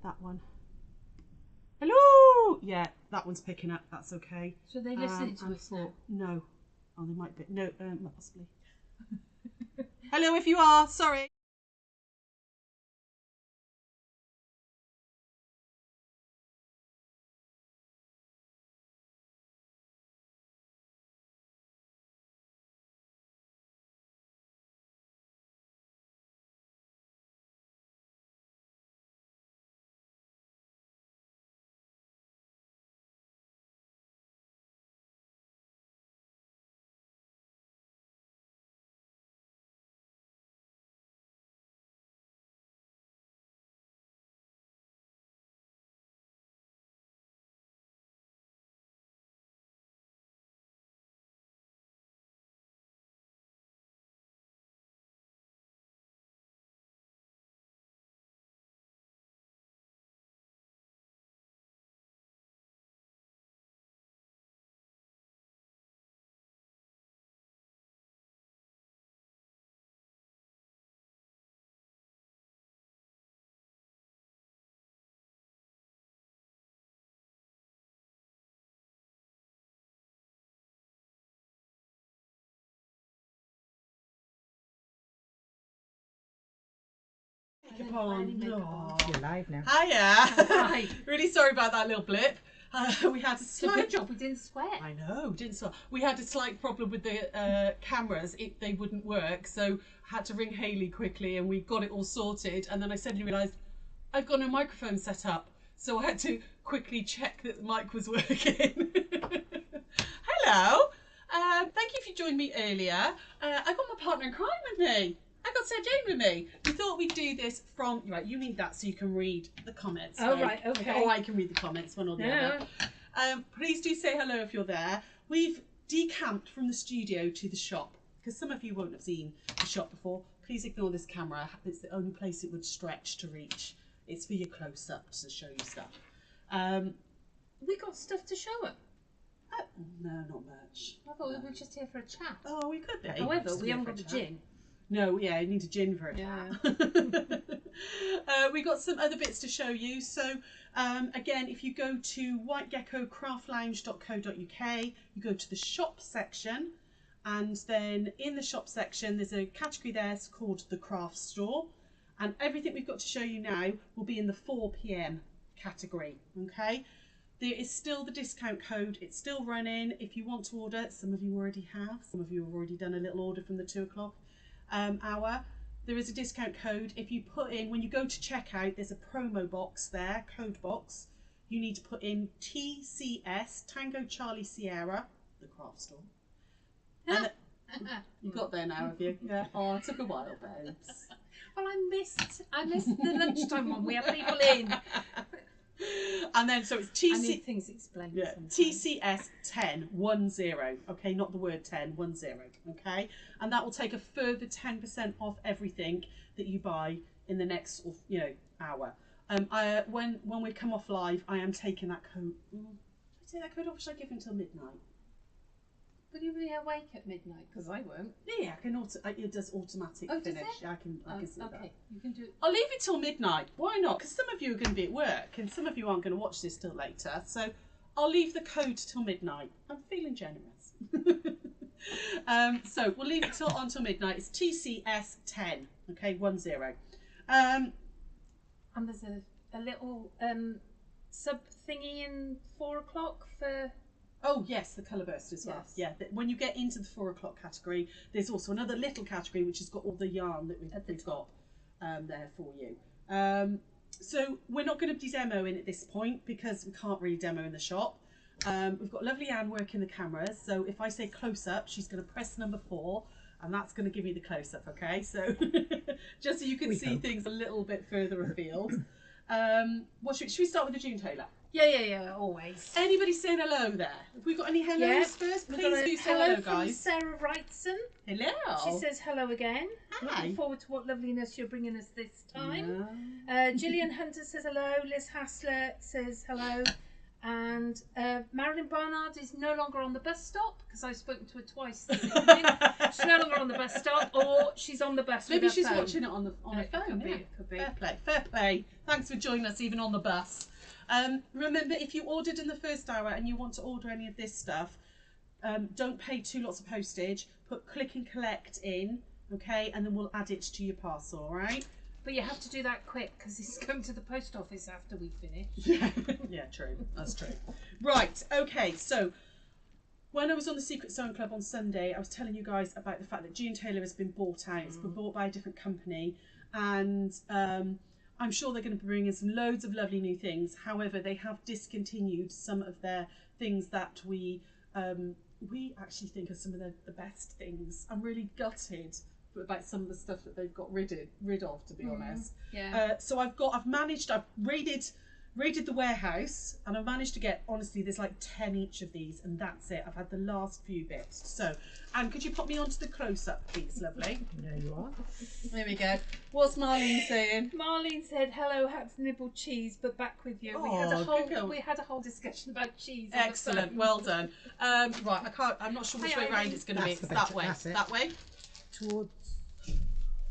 that one. Hello! Yeah, that one's picking up. That's okay. So they listening to us now? No. Oh, they might be. No, possibly. Hello, if you are. Sorry. You're live now. Hiya. Hi. Really sorry about that little blip. We had a slight Good job we didn't sweat. I know, didn't sweat. We had a slight problem with the cameras. They wouldn't work, so I had to ring Hayley quickly, and we got it all sorted. And then I suddenly realised I've got no microphone set up, so I had to quickly check that the mic was working. Hello. Thank you for joining me earlier. I got my partner in crime with me. I got Sarah Jane with me. We thought we'd do this from... Right, you need that so you can read the comments. Oh, right, okay. Or I can read the comments, one or the other. Please do say hello if you're there. We've decamped from the studio to the shop, because some of you won't have seen the shop before. Please ignore this camera. It's the only place it would stretch to reach. It's for your close-ups to show you stuff. We got stuff to show them. No, not much. I thought we were just here for a chat. Oh, we could be. However, we haven't got the gin. No, yeah, you need a gin for it. Yeah. We got some other bits to show you. So again, if you go to whitegeckocraftlounge.co.uk, you go to the shop section, and then in the shop section there's a category there called the craft store, and everything we've got to show you now will be in the 4 p.m. category. Okay, there is still the discount code. It's still running. If you want to order, some of you already have, some of you have already done a little order from the 2 o'clock hour. There is a discount code. If you put in, when you go to checkout, there's a promo box there, code box. You need to put in TCS, Tango Charlie Sierra, the craft store. And you got there now, have you? Yeah. Oh, it took a while, babes. Well, I missed the lunchtime one. We have people in. And then, so it's I need things explained. Yeah, TCS 10, 10. Okay, not the word 10, 10. Okay, and that will take a further 10% off everything that you buy in the next, hour. When we come off live, I am taking that code. Should I take that code off? Or should I give it until midnight? Will you be awake at midnight? Because I won't. Yeah, I can. It does automatic finish. Does it? Yeah, I can see that. Okay, you can do it. I'll leave it till midnight. Why not? Because some of you are going to be at work, and some of you aren't going to watch this till later. So I'll leave the code till midnight. I'm feeling generous. So we'll leave it until midnight. It's TCS 10. Okay, 10. And there's a little sub thingy in 4 o'clock for... Oh yes, the colour burst as well. Yes. Yeah, when you get into the 4 o'clock category, there's also another little category which has got all the yarn that we've got there for you. So we're not going to be demoing at this point because we can't really demo in the shop. We've got lovely Anne working the cameras, so if I say close up, she's going to press number 4, and that's going to give me the close up. Okay, so just so you can see things a little bit further afield. Should we start with the June Taylor? Yeah, always. Anybody saying hello there? Have we got any hellos first? Please do say hello, guys. From Sarah Wrightson. Hello. She says hello again. Hi. Looking forward to what loveliness you're bringing us this time. Gillian Hunter says hello. Liz Hassler says hello. And And Marilyn Barnard is no longer on the bus stop because I've spoken to her twice this evening. She's no longer on the bus stop, or she's on the bus. Maybe with her she's phone. watching it on her phone. Could be, Yeah. could be. Fair play, fair play. Thanks for joining us even on the bus. Remember, if you ordered in the first hour and you want to order any of this stuff, don't pay 2 lots of postage. Put click and collect in, okay, and then we'll add it to your parcel, all right? But you have to do that quick because it's going to the post office after we finish. Yeah, yeah, true. That's true. Right, okay, so when I was on the Secret Sewing Club on Sunday, I was telling you guys about the fact that June Taylor has been bought out. It's been bought by a different company, and I'm sure they're going to bring in some loads of lovely new things. However, they have discontinued some of their things that we actually think are some of the best things. I'm really gutted about some of the stuff that they've got rid of, to be honest. Yeah. So I've raided the warehouse, and I've managed to get, honestly, there's like 10 each of these, and that's it. I've had the last few bits. So, Anne, could you pop me onto the close-up, please, lovely? There you are. There we go. What's Marlene saying? Marlene said, "Hello, had to nibble cheese, but back with you." Oh, good. We had a whole discussion about cheese. on the Excellent, phone. well done. Right, I'm not sure which way round it's going to be. It's that way. That's it. That way. Towards.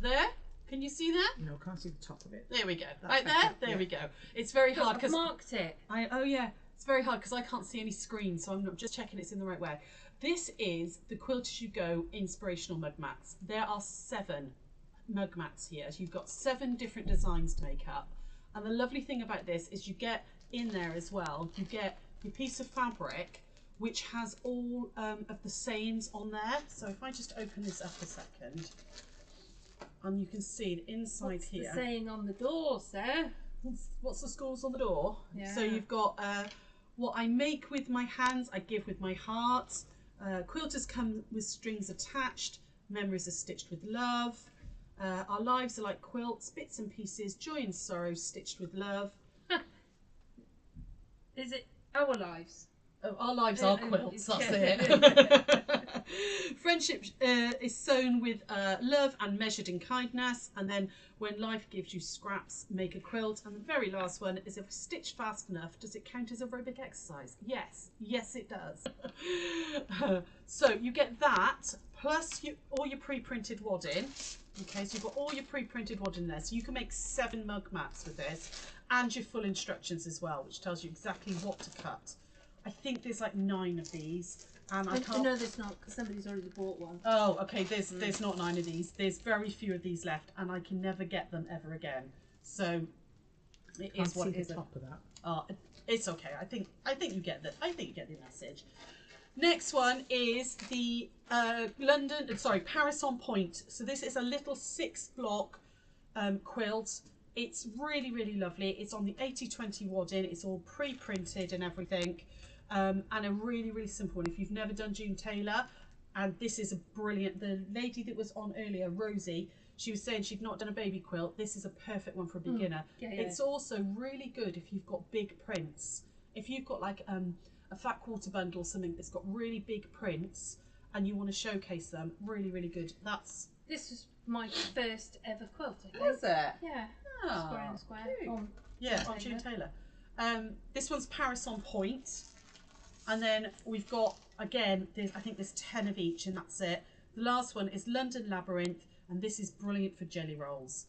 There. Can you see that? No, can't see the top of it. There we go. That's Right there. better, There yeah. we go. It's very hard I've because marked it. it's very hard because I can't see any screen, so I'm just checking it's in the right way. This is the Quilt As You Go inspirational mug mats. There are 7 mug mats here. You've got 7 different designs to make up, and the lovely thing about this is you get in there as well. You get your piece of fabric which has all of the sayings on there. So if I just open this up a second. And you can see the inside What's here. the saying on the door, sir? What's the scores on the door? Yeah. So you've got what I make with my hands, I give with my heart. Quilters come with strings attached. Memories are stitched with love. Our lives are like quilts, bits and pieces, joy and sorrow stitched with love. Is it our lives? Oh, our lives are quilts, that's yeah. it. Friendship is sewn with love and measured in kindness. And then when life gives you scraps, make a quilt. And the very last one is, if stitched fast enough, does it count as aerobic exercise? Yes, yes it does. So you get that, plus all your pre-printed wadding. Okay, so you've got all your pre-printed wadding there. So you can make 7 mug mats with this, and your full instructions as well, which tells you exactly what to cut. I think there's like 9 of these, and I can't. No, there's not, because somebody's already bought one. Oh, okay. There's not 9 of these. There's very few of these left, and I can never get them ever again. So it is what it is. The top of that. Oh, it's okay. I think you get the message. Next one is the Paris on Point. So this is a little 6-block quilt. It's really, really lovely. It's on the 80/20 wadding. It's all pre-printed and everything. And a really, really simple one. If you've never done June Taylor, and this is a brilliant, the lady that was on earlier, Rosie, she was saying she'd not done a baby quilt. This is a perfect one for a beginner. Yeah. It's also really good if you've got big prints. If you've got like a fat quarter bundle or something that's got really big prints and you want to showcase them, really, really good. This was my first ever quilt, I think. Was it? Yeah. Oh, Square and square. cute. On Yeah, on June Taylor. This one's Paris on Point. And then we've got, again, I think there's 10 of each, and that's it. The last one is London Labyrinth, and this is brilliant for jelly rolls.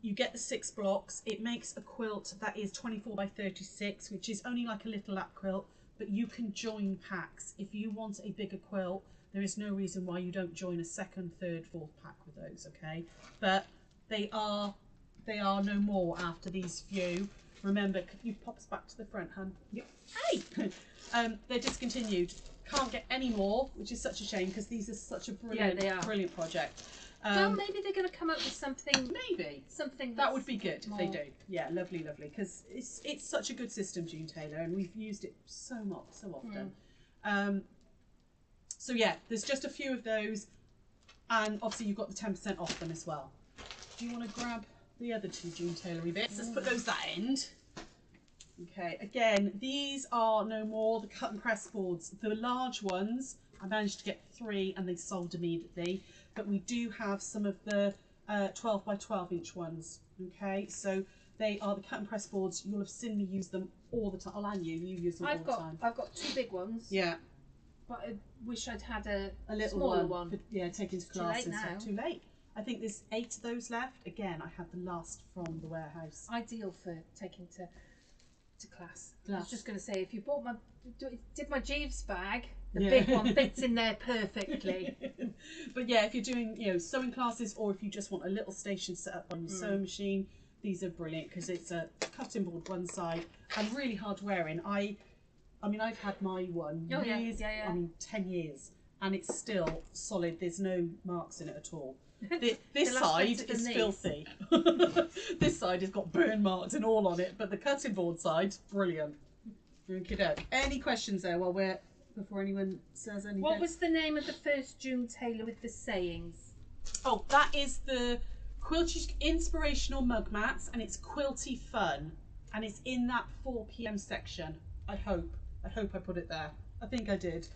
You get the 6 blocks. It makes a quilt that is 24 by 36, which is only like a little lap quilt, but you can join packs. If you want a bigger quilt, there is no reason why you don't join a 2nd, 3rd, 4th pack with those, okay? But they are no more after these few. Remember, could you pop us back to the front, hun? Yep. Hey! They're discontinued. Can't get any more, which is such a shame because these are such a brilliant, brilliant project. Well, maybe they're going to come up with something. Maybe something that would be good if more. they do. Yeah, lovely, lovely. Because it's such a good system, June Taylor, and we've used it so often. So yeah, there's just a few of those, and obviously you've got the 10% off them as well. Do you want to grab the other 2 June Tailory bits? Let's put those that end. Okay, again, these are no more the cut and press boards. The large ones, I managed to get 3 and they sold immediately. But we do have some of the 12 by 12 inch ones. Okay, so they are the cut and press boards. You'll have seen me use them all the time. Oh, and you use them all the time. I've got 2 big ones. Yeah. But I wish I'd had a little smaller one. For, yeah, taking to class and stuff. Now. Too late. I think there's 8 of those left. Again, I had the last from the warehouse. Ideal for taking to class. I was just going to say, if you bought did my Jeeves bag, the big one fits in there perfectly. But yeah, if you're doing sewing classes, or if you just want a little station set up on your sewing machine, these are brilliant because it's a cutting board one side and really hard wearing. I mean, I've had my one years, 10 years, and it's still solid. There's no marks in it at all. This side is filthy. This side has got burn marks and all on it, but the cutting board side's brilliant. Okay, any questions there before anyone says anything? What was the name of the first June tailor with the sayings? Oh, that is the Quilt Chic inspirational mug mats, and it's quilty fun, and it's in that 4 p.m. section. I hope I put it there. I think I did.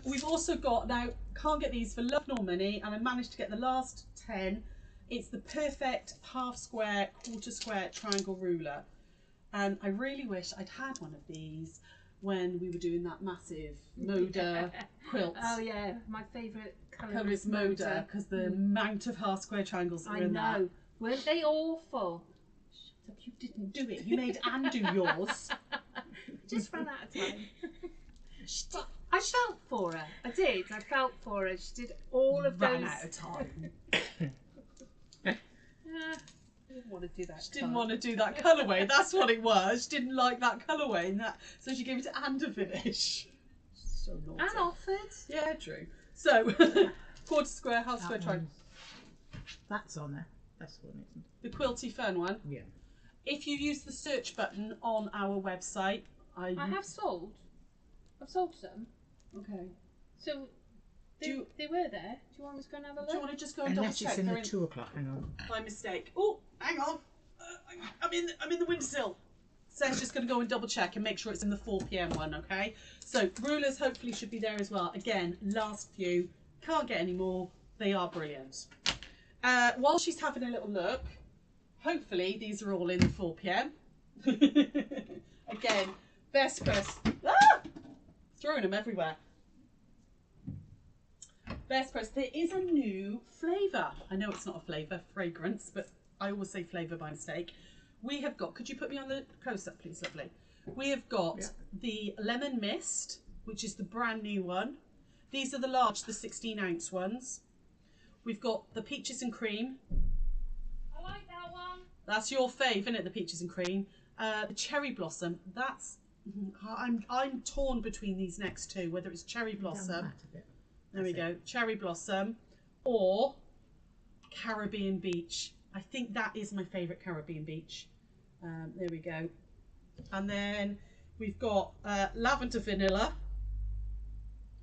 We've also got, now can't get these for love nor money, and I managed to get the last 10. It's the perfect half square, quarter square triangle ruler, and I really wish I'd had one of these when we were doing that massive Moda quilt. Oh yeah, my favourite colour is Moda, because the amount of half square triangles that are in there. Weren't they awful? Shut up, you didn't do it. You made Anne do yours. Just ran out of time. I felt for her. I did. I felt for her. She did all of those. Ran out of time. I didn't want to do that. She didn't want to do that colourway. That's what it was. She didn't like that colourway, and so she gave it to Anne to finish. So naughty. Anne offered. Yeah, true. So quarter square, half square triangle. That's on there. That's one, isn't The quilty fern one. Yeah. If you use the search button on our website, I have sold. I've sold some. Okay. So they were there. Do you want me to go and have a look? Do you want to just go and double check? Unless it's in the 2 o'clock. Hang on. My mistake. Oh, hang on. I'm in the windowsill. Sarah's just going to go and double check and make sure it's in the 4 p.m. one. Okay. So rulers hopefully should be there as well. Again, last few. Can't get any more. They are brilliant. While she's having a little look, hopefully these are all in the 4 p.m. Again, best press. Ah! Throwing them everywhere. Best press. There is a new flavour. I know it's not a flavour, fragrance, but I always say flavour by mistake. We have got, could you put me on the close-up, please, lovely? We have got the lemon mist, which is the brand new one. These are the large, the 16-ounce ones. We've got the peaches and cream. I like that one. That's your fave, isn't it? The peaches and cream. The cherry blossom. That's I'm torn between these next two, whether it's cherry blossom. There we go, cherry blossom, or Caribbean beach. I think that is my favourite Caribbean beach. There we go. And then we've got lavender vanilla,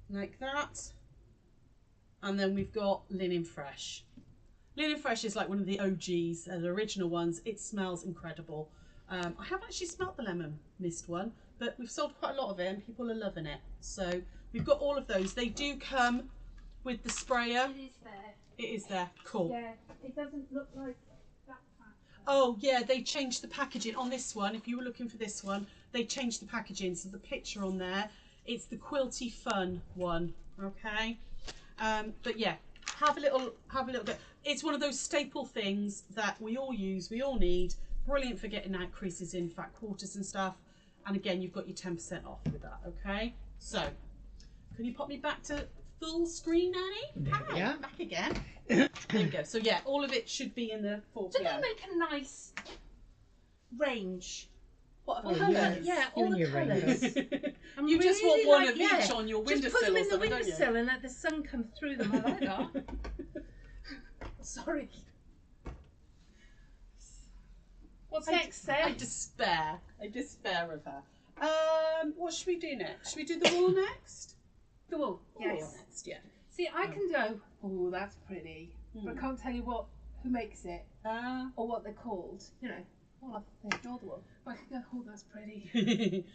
like that. And then we've got linen fresh. Linen fresh is like one of the OGs, the original ones. It smells incredible. I haven't actually smelt the lemon mist one, but we've sold quite a lot of it and people are loving it. So we've got all of those. They do come with the sprayer. It is there. It is there. Cool. Yeah, it doesn't look like that pack. Oh yeah, they changed the packaging on this one. If you were looking for this one, they changed the packaging. So the picture on there, it's the quilty fun one. Okay. But yeah, have a little bit. It's one of those staple things that we all use, we all need. Brilliant for getting out creases in fat quarters and stuff. And again, you've got your 10% off with that. Okay. So, can you pop me back to full screen, Annie? There we are. Back again. There we go. So yeah, all of it should be in the 4 Did p.m. they make a nice range? What Oh, colours? yeah. Yeah, all Doing the your colours. You just want one of each on your Just windowsill put them or in the something, don't you? windowsill and let the sun come through them. I like that. Sorry. What's next, Sarah? I despair of her. What should we do next? Should we do the wool next? The wool. Yes. Wool next, yeah. See, I can go, oh, that's pretty. But I can't tell you who makes it or what they're called. You know, well, they adore the wool. But I can go, oh, that's pretty.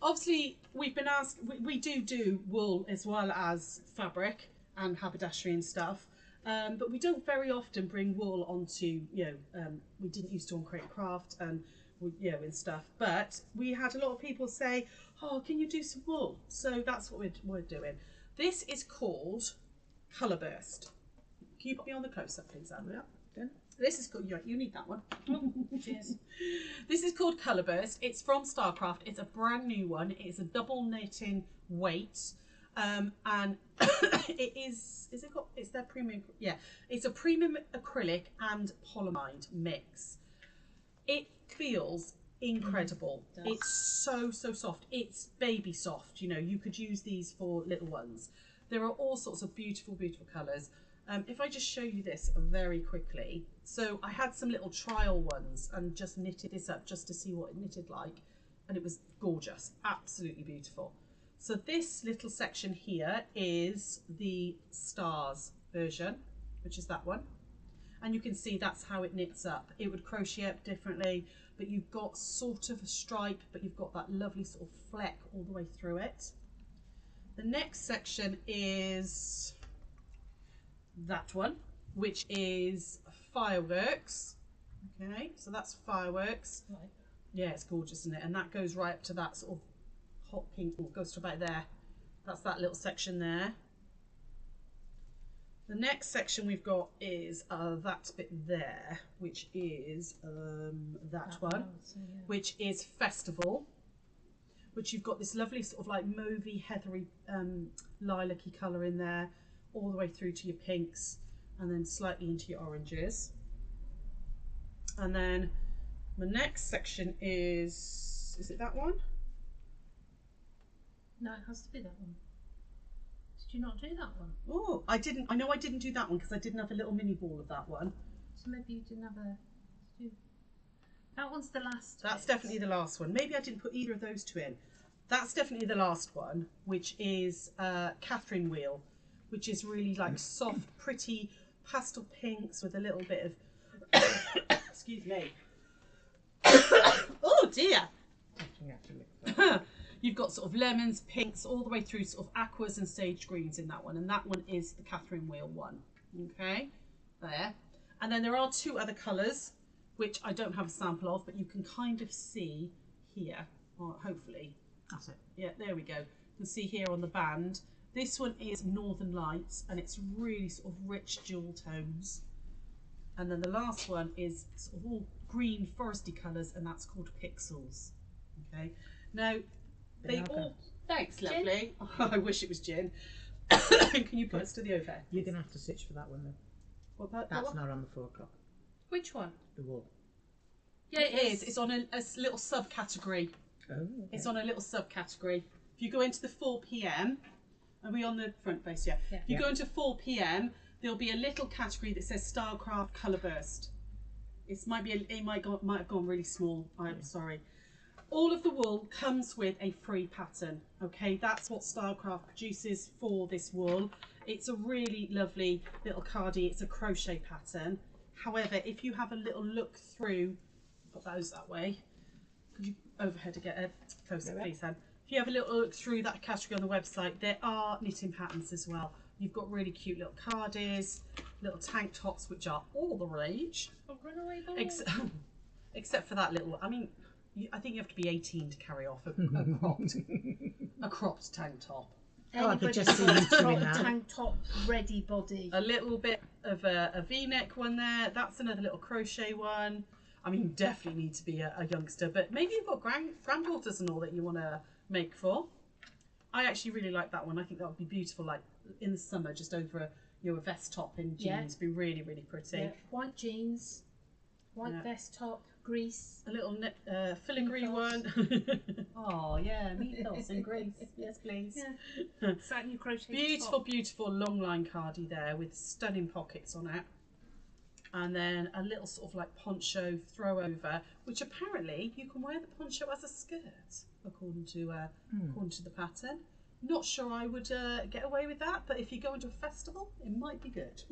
Obviously, we've been asked, we do wool as well as fabric and haberdashery and stuff. But we don't very often bring wool onto, we didn't used to on Create Craft and, and stuff. But we had a lot of people say, oh, can you do some wool? So that's what we're doing. This is called Colour Burst. Can you put me on the close-up, please, Anne? Yeah, done. This is called, you need that one. Cheers. This is called Colour Burst. It's from Starcraft. It's a brand new one. It's a double knitting weight. And it's their premium, it's a premium acrylic and polyamide mix. It feels incredible. It's so soft. It's baby soft. You could use these for little ones. There are all sorts of beautiful colours. If I just show you this very quickly. So I had some little trial ones and just knitted this up just to see what it knitted like, and it was gorgeous, absolutely beautiful. So this little section here is the stars version, which is that one. And you can see that's how it knits up. It would crochet up differently, but you've got sort of a stripe, but you've got that lovely sort of fleck all the way through it. The next section is that one, which is fireworks. Okay, so that's fireworks. Right. Yeah, it's gorgeous, isn't it? And that goes right up to that sort of hot pink, goes to about there. That's that little section there. The next section we've got is that bit there, which is that one, which is Festival, which you've got this lovely sort of like mauvey, heathery, lilac-y colour in there, all the way through to your pinks, and then slightly into your oranges. And then the next section is it that one? No, it has to be that one. Did you not do that one? Oh, I didn't. I know I didn't do that one because I didn't have a little mini ball of that one. So maybe you didn't have that one's the last. That's definitely the last one. Maybe I didn't put either of those two in. That's definitely the last one, which is Catherine Wheel, which is really like soft, pretty pastel pinks with a little bit of excuse me. Oh dear. You've got sort of lemons, pinks, all the way through sort of aquas and sage greens in that one. And that one is the Catherine Wheel one. Okay, there. And then there are two other colours, which I don't have a sample of, but you can kind of see here, or hopefully. That's it. Yeah, there we go. You can see here on the band. This one is Northern Lights, and it's really sort of rich jewel tones. And then the last one is sort of all green foresty colours, and that's called Pixels. Okay, now they all. Thanks, lovely. Oh, I wish it was gin. Can you put us to the overhead? You're going to have to stitch for that one though. What, That's not on the 4 o'clock. Which one? The wool. Yeah, it is. It's on a little subcategory. Oh, okay. It's on a little subcategory. If you go into the 4 p.m, are we on the front face? Yeah. If you go into 4 p.m, there'll be a little category that says Starcraft Colour Burst. It might have gone really small. I'm sorry. All of the wool comes with a free pattern. Okay, that's what Starcraft produces for this wool. It's a really lovely little cardie. It's a crochet pattern. However, if you have a little look through, put those that way. Could you overhead to get a close up, please, Anne? If you have a little look through that category on the website, there are knitting patterns as well. You've got really cute little cardies, little tank tops, which are all the rage. Except for that little, I mean, I think you have to be 18 to carry off a cropped tank top. Oh, I could just see you doing that. Tank top, ready body. A little bit of a V-neck one there. That's another little crochet one. I mean, you definitely need to be a youngster, but maybe you've got granddaughters and all that you want to make for. I actually really like that one. I think that would be beautiful, like in the summer, just over a vest top in jeans. Be really, really pretty. Yeah. White jeans, white vest top, grease. A little filigree one. Oh yeah, meatballs and grease. Yes, please. Yeah. Satin crochet. Beautiful, beautiful long line cardie there with stunning pockets on it. And then a little sort of like poncho throw over, which apparently you can wear the poncho as a skirt, according to the pattern. Not sure I would get away with that, but if you go into a festival, it might be good.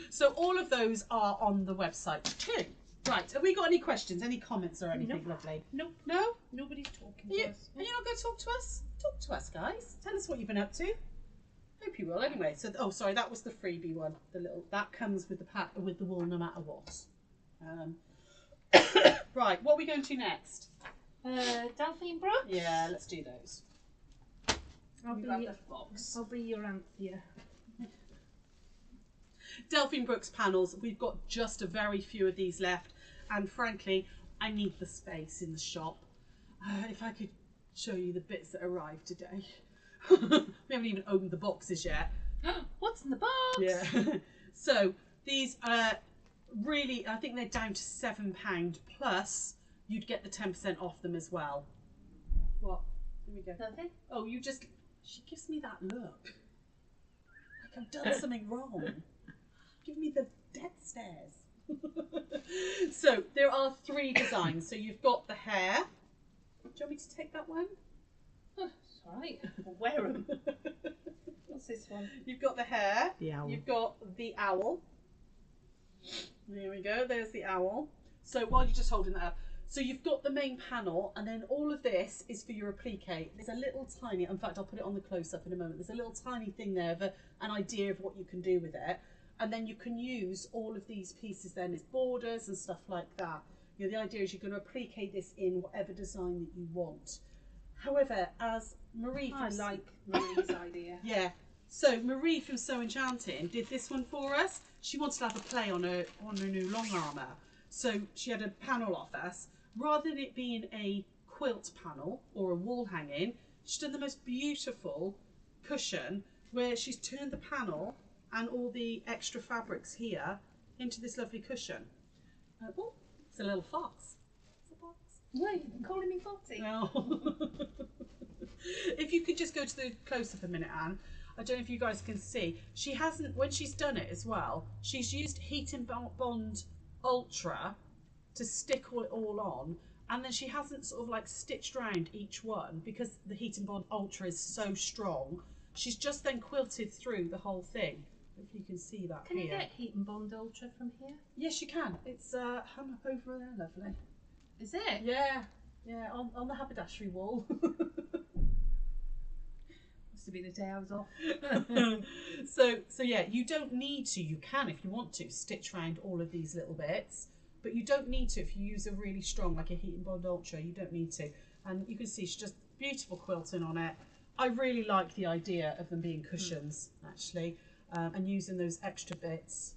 So all of those are on the website too. Right, have we got any questions, any comments or anything? Nope. Lovely? Nope. No? Nobody's talking to us. Are you not going to talk to us? Talk to us, guys. Tell us what you've been up to. Hope hope you will. Anyway, so oh sorry, that was the freebie one. The little that comes with the pack with the wool no matter what. Right, what are we going to next? Delphine Brooks? Yeah, let's do those. I'll be your Anthea. Delphine Brooks panels. We've got just a very few of these left, and frankly, I need the space in the shop. If I could show you the bits that arrived today. We haven't even opened the boxes yet. What's in the box? Yeah. So these really, I think they're down to £7 plus. You'd get the 10% off them as well. What? Here we go. Nothing? Oh, you just. She gives me that look. Like I've done something wrong. Give me the dead stares. So there are 3 designs. So you've got the hair. Do you want me to take that one? Oh, it's alright. I'll wear them. What's this one? You've got the hair. The owl. You've got the owl. There we go. There's the owl. So while you're just holding that up. So you've got the main panel, and then all of this is for your applique. There's a little tiny, in fact I'll put it on the close-up in a moment, there's a little tiny thing there of an idea of what you can do with it. And then you can use all of these pieces then as borders and stuff like that. You know, the idea is you're going to applique this in whatever design that you want. However, as Marie from... I like Marie's idea. Yeah. So Marie from Sew Enchanting did this one for us. She wanted to have a play on her new long armour. So she had a panel off us. Rather than it being a quilt panel or a wall hanging, she's done the most beautiful cushion where she's turned the panel and all the extra fabrics here into this lovely cushion. Oh, it's a little fox. It's a fox. Wait, you're calling me Foxy? No. If you could just go to the close-up a minute, Anne. I don't know if you guys can see. She hasn't, when she's done it as well, she's used Heat and Bond Ultra to stick it all on, and then she hasn't sort of like stitched around each one because the Heat and Bond Ultra is so strong. She's just then quilted through the whole thing. If you can see that Can here. you get Heat and Bond Ultra from here? Yes, you can. It's hung up over there, lovely. Is it? Yeah, yeah, on the haberdashery wall. Must have been the day I was off. So yeah, you don't need to. You can, if you want to, stitch around all of these little bits. But you don't need to if you use a really strong, like a Heat and Bond Ultra, you don't need to. And you can see she's just beautiful quilting on it. I really like the idea of them being cushions, actually, and using those extra bits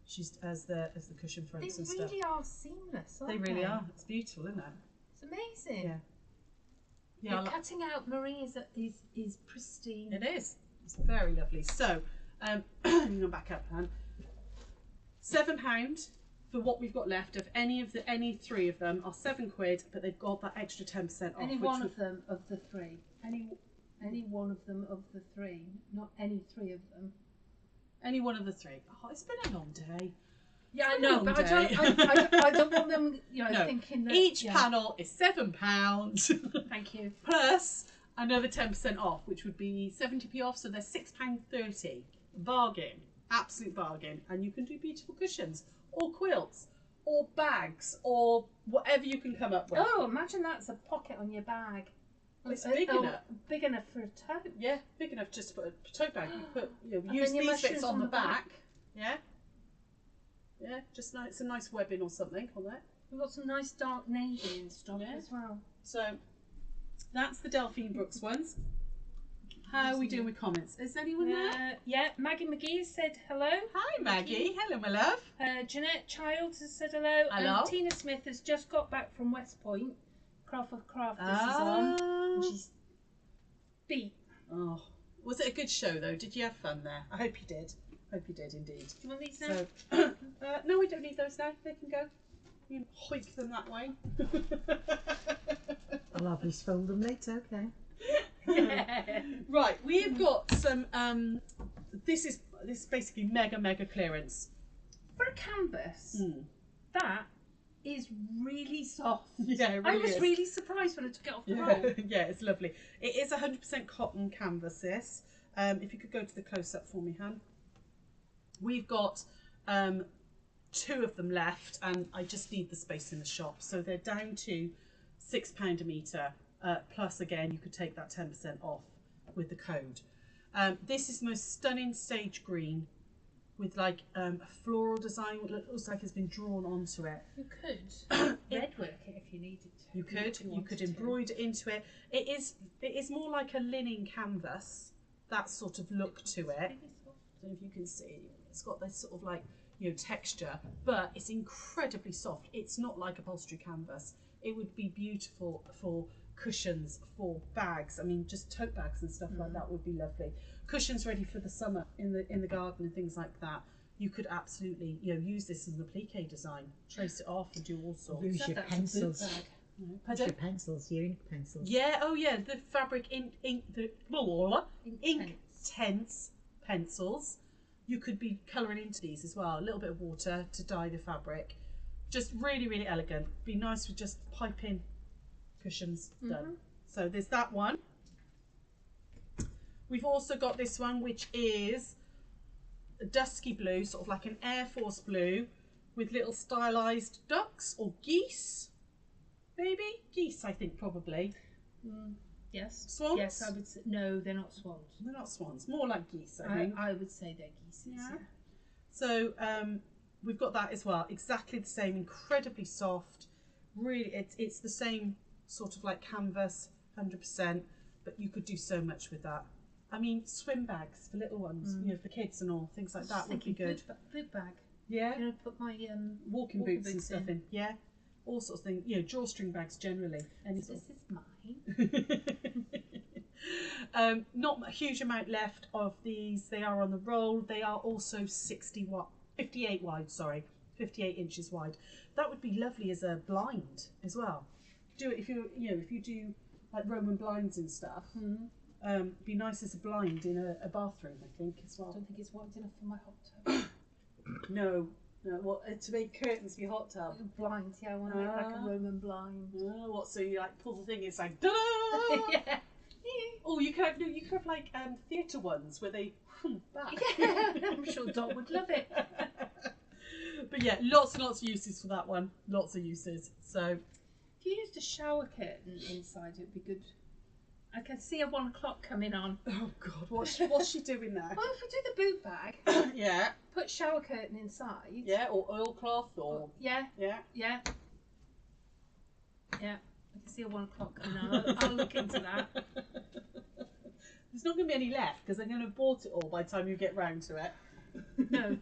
she's as the cushion fronts and stuff. They really are seamless, aren't They they? really are. It's beautiful, isn't it? It's amazing. Yeah. Yeah, The cutting out Marie is pristine. it is. It's very lovely. So, I'm going to back up, Anne. £7 for what we've got left of any 3 of them are £7, but they've got that extra 10% off. Any one of them of the 3. Any one of them of the 3, not any 3 of them. Any one of the 3. Oh, it's been a long day. Yeah, I It's been a know, long but day. I don't want them, No. thinking that Each panel is £7 Thank you. plus another 10% off, which would be 70p off, so they're £6.30. Bargain, absolute bargain. And you can do beautiful cushions or quilts or bags or whatever you can come up with. Oh, imagine that's a pocket on your bag. It's big enough. Big enough for a tote. Yeah, big enough just to put a tote bag. You put, And use then your these bits mushrooms on on the the back. back. Yeah. Yeah, just nice, some nice webbing or something on there. We've got some nice dark navy and stuff Yeah. as well. So that's the Delphine Brooks ones. How are we doing with comments? Is anyone there? Yeah, Maggie McGee said hello. Hi Maggie. Hello, my love. Jeanette Childs has said hello. Hello. And Tina Smith has just got back from West Point. Craft of Crafters is on. And she's beat. Oh, was it a good show though? Did you have fun there? I hope you did. Hope you did indeed. Do you want these now? So, no, we don't need those now. They can go. You can hoik them that way. I'll obviously fold them later, okay. Right, we've got some. This is basically mega clearance. For a canvas, that is really soft. Yeah, it I really was is. really surprised when I took it off the Yeah, roll. yeah, it's lovely. It is 100% cotton canvas. This. If you could go to the close up for me, Han. We've got 2 of them left, and I just need the space in the shop, so they're down to £6 a metre. Plus, again, you could take that 10% off with the code. This is the most stunning sage green with like a floral design. It looks like it's been drawn onto it. You could red work it if you needed to. You could embroider into it. It is more like a linen canvas, that sort of look to it. I don't know if you can see. It's got this sort of like, you know, texture, but it's incredibly soft. It's not like upholstery canvas. It would be beautiful for cushions, for bags. I mean, just tote bags and stuff like that would be lovely. Cushions ready for the summer in the garden and things like that. You could absolutely, you know, use this as an applique design, trace it off and do all sorts. Use your pencils. Use your pencils, your ink pencils. Yeah, oh yeah, the fabric ink tense pencils. You could be colouring into these as well. A little bit of water to dye the fabric. Just really, really elegant. Be nice with just piping cushions done. So there's that one. We've also got this one, which is a dusky blue, sort of like an Air Force blue, with little stylised ducks or geese. Maybe geese, I think probably. Yes. Swans? Yes, I would say. No, they're not swans. They're not swans. More like geese, I think. I would say they're geese. Yeah. So we've got that as well. Exactly the same. Incredibly soft. Really, it's the same sort of like canvas, 100%. But you could do so much with that. I mean, swim bags for little ones, you know, for kids and all things like that would be good. Boot bag. Yeah. You know, put my walking boots and stuff in. Yeah. All sorts of things. You know, drawstring bags generally. This is mine. Not a huge amount left of these. They are on the roll. They are also 58 wide. Sorry, 58 inches wide. That would be lovely as a blind as well. Do it if you if you do like Roman blinds and stuff. Be nice as a blind in a bathroom, I think, as well. I don't think it's wide enough for my hot tub. No, what to make curtains for your hot tub? Blinds, yeah, I want to make like a Roman blind. What? So you like pull the thing? It's like da-da! Yeah. Oh, you could have like theatre ones where they back. Yeah, I'm sure Dot would love it. But yeah, lots and lots of uses for that one. Lots of uses. So if you used a shower curtain inside, it'd be good. I can see a 1 o'clock coming on. Oh God, what's she doing there? Well, if we do the boot bag, yeah, put shower curtain inside. Yeah, or oilcloth, or yeah. I can see a 1 o'clock coming on. I'll look into that. There's not going to be any left because I'm going to have bought it all by the time you get round to it. No,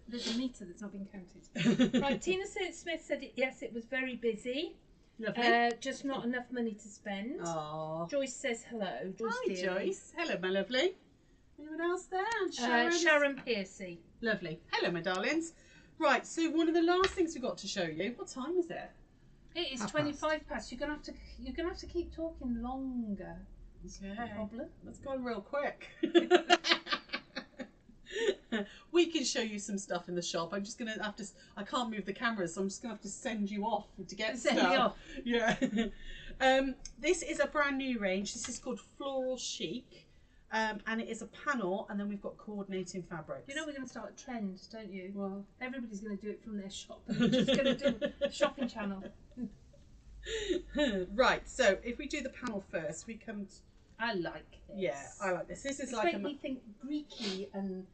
there's a meter that's not been counted. Right, Tina Smith said yes, it was very busy. Lovely. Just not enough money to spend. Aww. Joyce says hello. Hi, Joyce. Hello, my lovely. Anyone else there? And Sharon Piercy. Lovely. Hello, my darlings. Right, so one of the last things we've got to show you. What time is it? It is 25 past. You're gonna have to keep talking longer. Okay. No problem. Let's go real quick. We can show you some stuff in the shop. I'm just gonna have to. I can't move the camera, so I'm just gonna have to send you off to get Send stuff. me off. Yeah. This is a brand new range. This is called Floral Chic, and it is a panel, and then we've got coordinating fabrics. You know we're going to start a trend, don't you? Well, everybody's going to do it from their shop. We're just going to do a shopping channel. Right. So if we do the panel first, we come. I like this. Yeah, I like this. This is it's like make me think Greeky and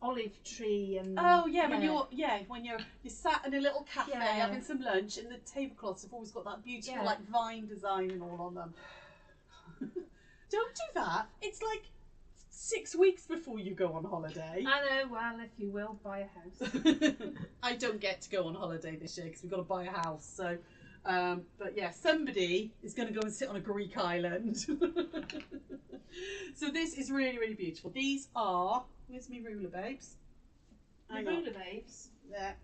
olive tree and when you're sat in a little cafe having some lunch and the tablecloths have always got that beautiful like vine design and all on them. Don't do that. It's like 6 weeks before you go on holiday. I know. Well, if you will, buy a house. I don't get to go on holiday this year because we've got to buy a house. So, but yeah, somebody is going to go and sit on a Greek island. So this is really, really beautiful. These are. Where's my ruler, babes? Ruler, babes. There.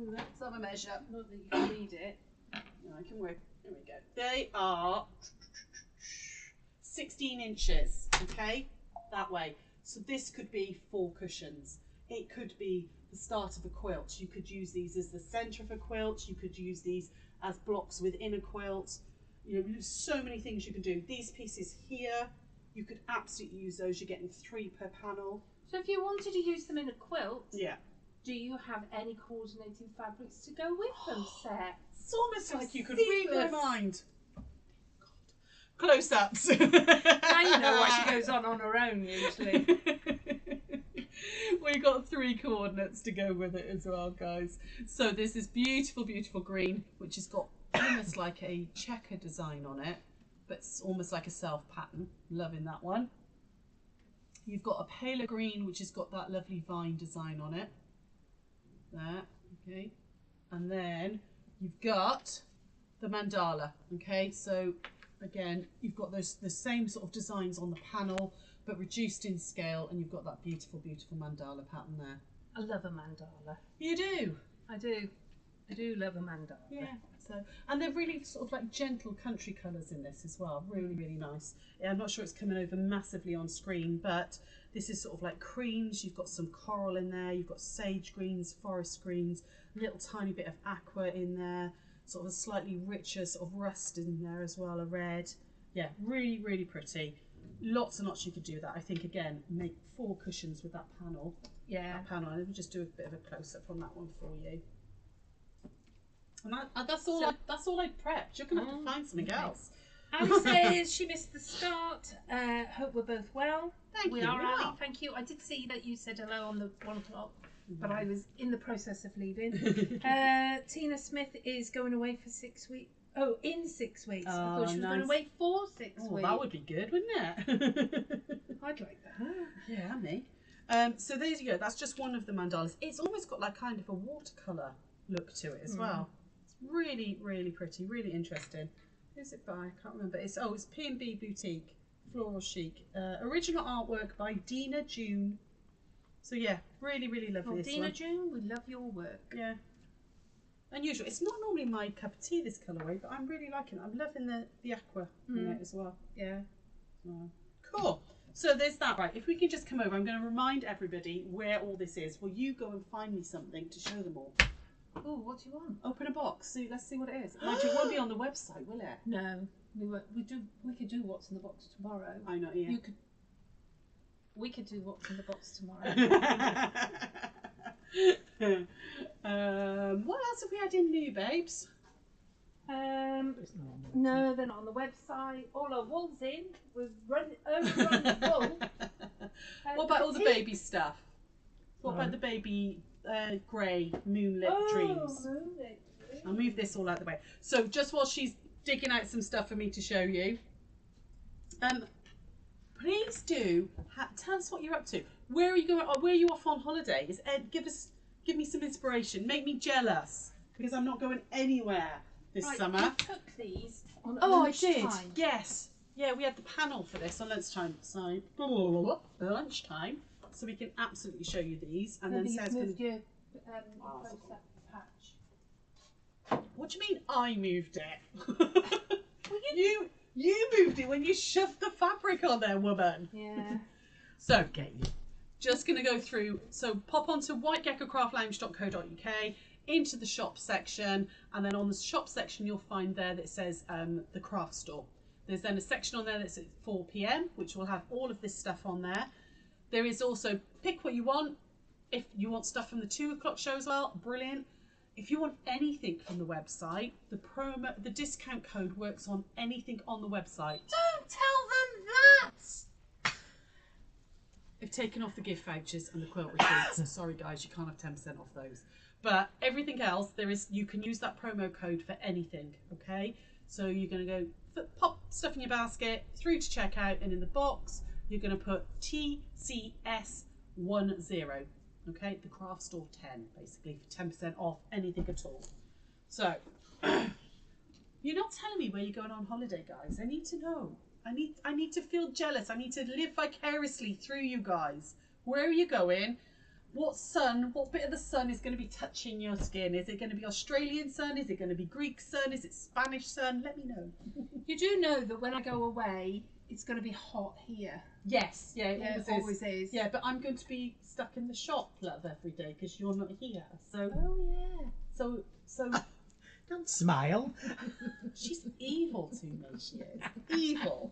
Let's have a measure. Not that you can read it. No, I can work. There we go. They are 16 inches. Okay, that way. So this could be 4 cushions. It could be the start of a quilt. You could use these as the centre of a quilt. You could use these as blocks within a quilt. You know, there's so many things you can do. These pieces here, you could absolutely use those. You're getting 3 per panel. So if you wanted to use them in a quilt, yeah. Do you have any coordinating fabrics to go with them, Sarah? It's almost like you could read my mind. God. close-ups. Now you know why she goes on her own usually. We got 3 coordinates to go with it as well, guys. So there's this beautiful, beautiful green, which has got almost like a checker design on it, but it's almost like a self pattern. Loving that one. You've got a paler green, which has got that lovely vine design on it. There, okay. And then you've got the mandala, okay. So again, you've got the same sort of designs on the panel, but reduced in scale, and you've got that beautiful, beautiful mandala pattern there. I love a mandala. You do? I do. I do love a mandala. Yeah. So, and they're really sort of like gentle country colours in this as well. Really, really nice. Yeah, I'm not sure it's coming over massively on screen, but this is sort of like creams. You've got some coral in there. You've got sage greens, forest greens, a little tiny bit of aqua in there, sort of a slightly richer sort of rust in there as well, a red. Yeah, really, really pretty. Lots and lots you could do with that. I think, again, make 4 cushions with that panel. Yeah. That panel. Let me just do a bit of a close-up on that one for you. And that's all. So, that's all I prepped. You're gonna have to find something else. Ali says she missed the start. Hope we're both well. Thank we you. are, We Ali. are. Thank you. I did see that you said hello on the 1 o'clock, but I was in the process of leaving. Tina Smith is going away for 6 weeks. Oh, in 6 weeks. I thought she was going away for 6 weeks. That would be good, wouldn't it? I'd like that. Yeah, me. So there you go. That's just one of the mandalas. It's almost got like kind of a watercolour look to it as well. It's really, really pretty, really interesting. Who's it by? I can't remember. It's P&B Boutique, Floral Chic. Original artwork by Dina June. So yeah, really, really lovely. Well, this Dina one. June, we love your work. Yeah. Unusual. It's not normally my cup of tea, this colourway, but I'm really liking it. I'm loving the aqua in it as well. Yeah. Cool. So there's that. Right, if we can just come over, I'm going to remind everybody where all this is. Will you go and find me something to show them all? Oh, what do you want? Open a box. See, let's see what it is. It won't be on the website, will it? No, we could do what's in the box tomorrow. I know. Yeah. We could do what's in the box tomorrow. What else have we had in new, babes? No, they're not on the website. All our wool's in. We've overrun the wool. What about all the baby stuff? What about the baby grey Moonlit Dreams? Moonlit Dreams. I'll move this all out of the way. So just while she's digging out some stuff for me to show you, please do tell us what you're up to. Where are you going? Where are you off on holiday? Give me some inspiration. Make me jealous because I'm not going anywhere this summer. You took these on lunchtime. I did. Yes. Yeah, we had the panel for this on lunchtime. So lunchtime. So we can absolutely show you these. And then Sarah's going to... your close-up patch. What do you mean I moved it? You moved it when you shoved the fabric on there, woman. Yeah. So, just going to go through. So pop onto whitegeckocraftlounge.co.uk, into the shop section, and then on the shop section you'll find there that says the craft store. There's then a section on there that's at 4 p.m, which will have all of this stuff on there. There is also pick what you want. If you want stuff from the 2 o'clock show as well, brilliant. If you want anything from the website, the discount code works on anything on the website. Don't tell them that! I've taken off the gift vouchers and the quilt retreats. Sorry guys, you can't have 10% off those. But everything else, you can use that promo code for anything, okay? So you're going to go pop stuff in your basket, through to checkout, and in the box, you're going to put TCS10, okay? The craft store 10, basically, for 10% off anything at all. So, you're not telling me where you're going on holiday, guys. I need to know. I need to feel jealous. I need to live vicariously through you guys. Where are you going? What bit of the sun is going to be touching your skin? Is it going to be Australian sun? Is it going to be Greek sun? Is it Spanish sun? Let me know. You do know that when I go away, it's going to be hot here. Yes, yeah, It always is. Yeah, but I'm going to be stuck in the shop, love, every day because you're not here. So, oh yeah. So. Don't smile. She's evil to me. She is evil.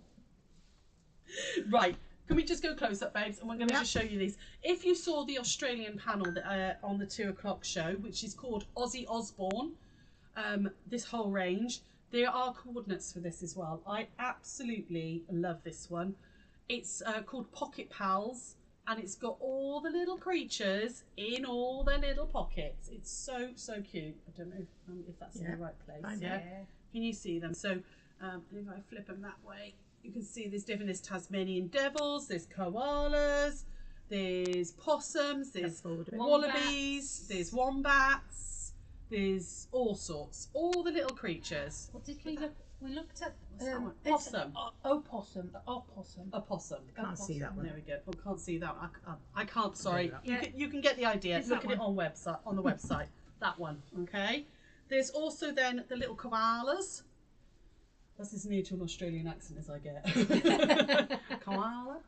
Right. Can we just go close up, babes? And we're going to just show you these. If you saw the Australian panel that, on the 2 o'clock show, which is called Aussie Osborne, this whole range, There are coordinates for this as well. I absolutely love this one. It's called Pocket Pals, and it's got all the little creatures in all their little pockets. It's so, so cute. I don't know if that's in the right place. Yeah. Can you see them? So if I flip them that way, you can see there's different. There's Tasmanian devils, there's koalas, there's possums, there's wallabies, there's wombats, there's all sorts, all the little creatures. What did we look? We looked at possum. Opossum. Opossum. Opossum. Can't see that one. There we go. Oh, can't see that one. I can't. Sorry. Yeah. You can get the idea. It's Look at that it on the website. That one. Okay. There's also then the little koalas. That's as near to an Australian accent as I get. Koala.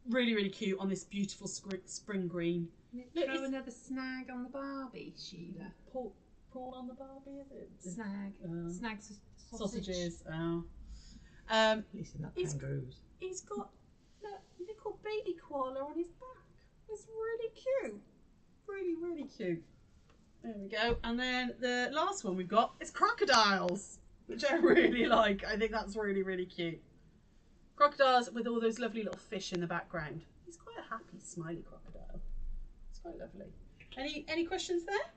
Really, really cute on this beautiful spring green. Throw another snag on the Barbie, Sheila. Prawn on the Barbie, is it? Snag. Snags sausages. Oh. At least they're not kangaroos. He's got a little baby koala on his back. It's really cute. Really, really cute. There we go. And then the last one we've got is crocodiles, which I really like. I think that's really, really cute. Crocodiles with all those lovely little fish in the background. He's quite a happy, smiley crocodile. It's quite lovely. Any questions there?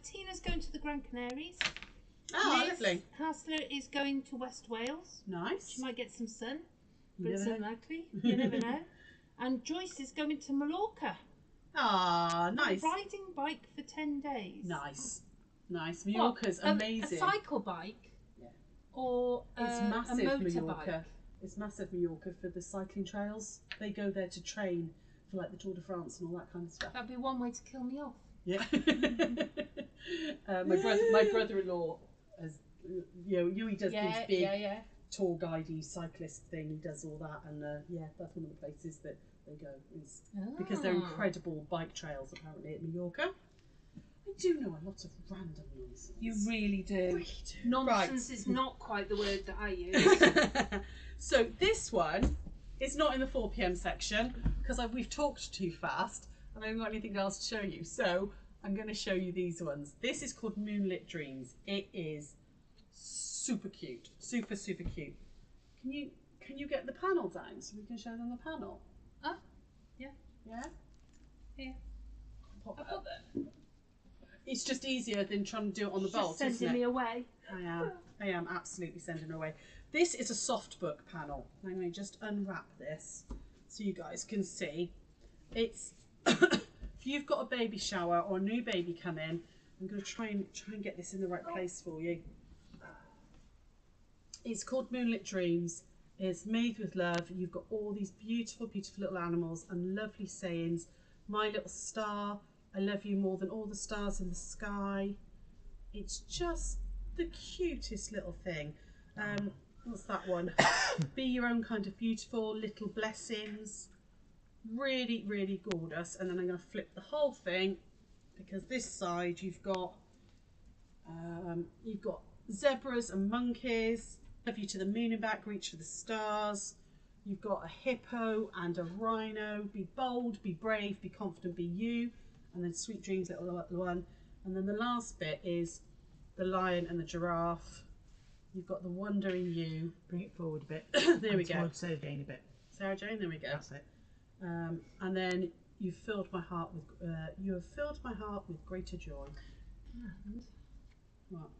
Tina's going to the Gran Canaries. Oh, Liz lovely. Hassler is going to West Wales. Nice. She might get some sun, but You it's never know. unlikely. You never know. And Joyce is going to Mallorca. Ah, nice. Riding bike for 10 days. Nice. Mallorca's amazing. A cycle bike? Yeah. Or It's a massive, motorbike? Mallorca. It's massive, Mallorca, for the cycling trails. They go there to train for like the Tour de France and all that kind of stuff. That'd be one way to kill me off. Yeah. My brother-in-law has, he does these big tour guidey cyclist thing. He does all that, and that's one of the places that they go is because they're incredible bike trails apparently at Mallorca. I do know a lot of random nonsense. You really do. Really do. Nonsense is not quite the word that I use. So this one is not in the 4 p.m. section because we've talked too fast and I haven't got anything else to show you. So I'm going to show you these ones. This is called Moonlit Dreams. It is super cute. Super, super cute. Can you get the panel down so we can show them the panel? Yeah. Yeah? Yeah. Pop that up there. It's just easier than trying to do it on the Just bolt, isn't sending it? me away. I am absolutely sending her away. This is a soft book panel. I'm going to just unwrap this so you guys can see. It's if you've got a baby shower or a new baby come in, I'm going to try and get this in the right place for you. It's called Moonlit Dreams. It's made with love. You've got all these beautiful, beautiful little animals and lovely sayings. My little star, I love you more than all the stars in the sky. It's just the cutest little thing. What's that one? Be your own kind of beautiful, little blessings. Really, really gorgeous. And then I'm going to flip the whole thing because this side you've got zebras and monkeys. Love you to the moon and back, reach for the stars. You've got a hippo and a rhino. Be bold, be brave, be confident, be you. And then sweet dreams, little one. And then the last bit is the lion and the giraffe. You've got the wonder in you. Bring it forward a bit. There we go. Towards Sarah Jane a bit. Sarah Jane, there we go. That's it. And then you have filled my heart with greater joy. And What?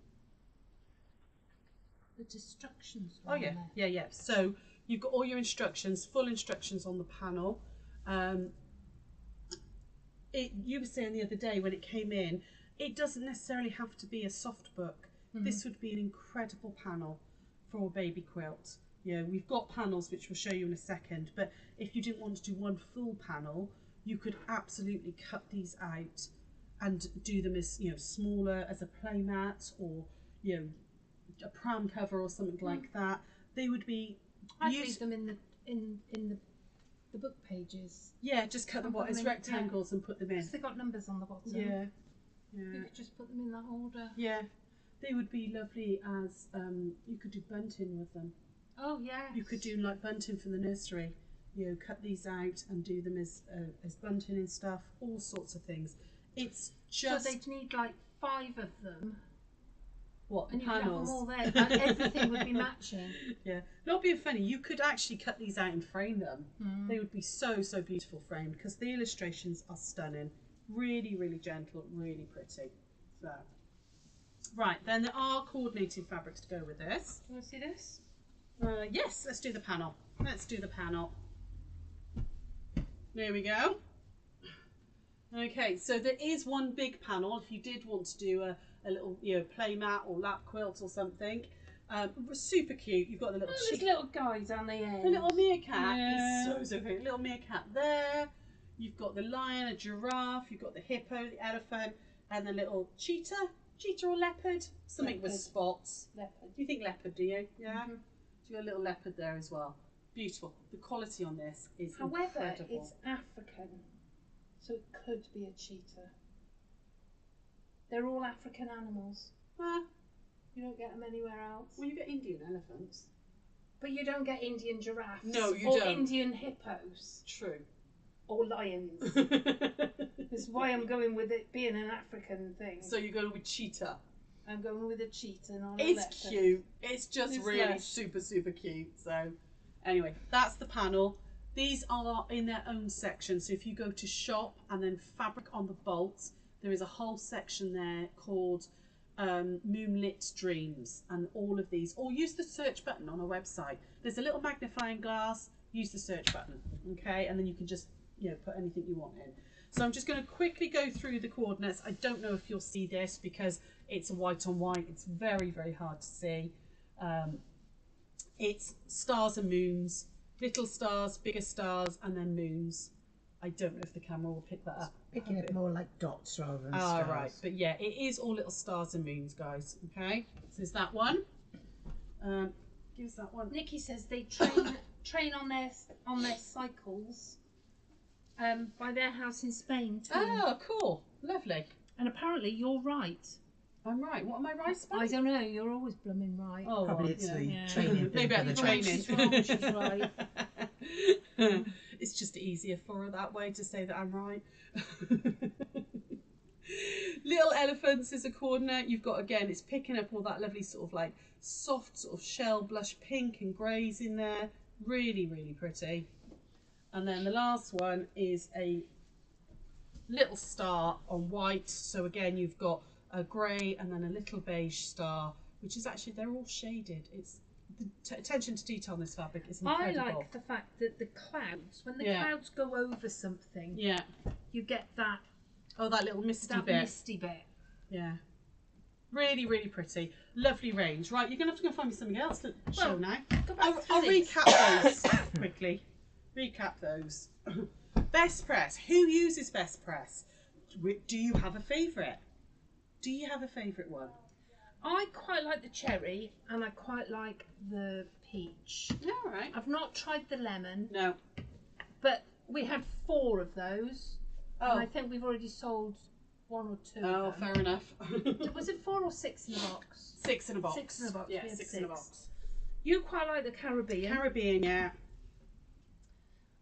the destructions. Oh yeah, yeah. So you've got all your instructions, full instructions on the panel. You were saying the other day when it came in, it doesn't necessarily have to be a soft book. This would be an incredible panel for a baby quilt. We've got panels which we'll show you in a second, but if you didn't want to do one full panel, you could absolutely cut these out and do them as smaller, as a playmat, or a pram cover or something like that. They would be. I'd leave them in the book pages. Yeah, just cut them as rectangles and put them in. Because they've got numbers on the bottom. Yeah. You could just put them in that order. Yeah, they would be lovely as you could do bunting with them. Oh yeah. You could do like bunting for the nursery. Cut these out and do them as bunting and stuff. All sorts of things. It's just. So they'd need like 5 of them. What, the And you could have them panels? all there, and everything would be matching. Yeah. Not being funny, you could actually cut these out and frame them. They would be so, so beautiful framed because the illustrations are stunning. Really, really gentle, really pretty. So, right, then there are coordinated fabrics to go with this. You want to see this? Yes, let's do the panel. Let's do the panel. There we go. Okay, so there is one big panel if you did want to do a little, you know, play mat or lap quilt or something. Super cute. You've got the little This little guy down the end. the little meerkat Yeah. is so cute. Little meerkat there. You've got the lion, a giraffe. You've got the hippo, the elephant, and the little cheetah or leopard. Something with Leopard. spots. Leopard. You think leopard, do you? Yeah. Mhm. So you got a little leopard there as well. Beautiful. The quality on this is However, incredible. it's African, so it could be a cheetah. They're all African animals. You don't get them anywhere else. Well, you get Indian elephants. But you don't get Indian giraffes. No, you or don't. Indian hippos. True. Or lions. That's why I'm going with it being an African thing. So you go with cheetah. I'm going with a cheetah, not a It's leopard. cute. It's just It's really lush. super, super cute. So anyway, that's the panel. These are in their own section. So if you go to shop and then fabric on the bolts, there is a whole section there called Moonlit Dreams, and all of these, or use the search button on our website. There's a little magnifying glass, use the search button, okay, and then you can just, you know, put anything you want in. So I'm just going to quickly go through the coordinates. I don't know if you'll see this because it's white on white. It's very, very hard to see. It's stars and moons, little stars, bigger stars, and then moons. I don't know if the camera will pick that up. Picking up more like dots rather than Oh, stars. right. But yeah, it is all little stars and moons, guys. Okay. So there's that one. Give us that one. Nikki says they train on their cycles by their house in Spain too. Oh, cool. Lovely. And apparently you're right. I'm right. What am I right about? I don't know. You're always blooming right. Oh, Probably well, it's you know. the Yeah. training. Maybe for at the the training. She's wrong, she's right. It's just easier for her that way to say that I'm right. Little elephants is a coordinate. You've got, again, it's picking up all that lovely sort of like soft sort of shell blush pink and greys in there. Really, really pretty. And then the last one is a little star on white. So again, you've got a grey and then a little beige star, which is actually, they're all shaded. It's the attention to detail on this fabric is I incredible. like the fact that the clouds, when the Yeah. clouds go over something, Yeah. you get that Oh, that little misty bit. misty bit. Yeah. Really, really pretty. Lovely range. Right, you're going to have to go find me something else to show Well, now. Go back to I'll this. recap those quickly. Recap those. Best press. Who uses best press? Do you have a favourite? Do you have a favourite one? I quite like the cherry and I quite like the peach. All right. I've not tried the lemon, No. but we had 4 of those. And Oh. I think we've already sold 1 or 2 Oh, of them. fair enough. Was it 4 or 6 in the box? 6 in a box. 6 in a box. Yeah, We had 6 in a 6. box. You quite like the Caribbean. Caribbean, yeah.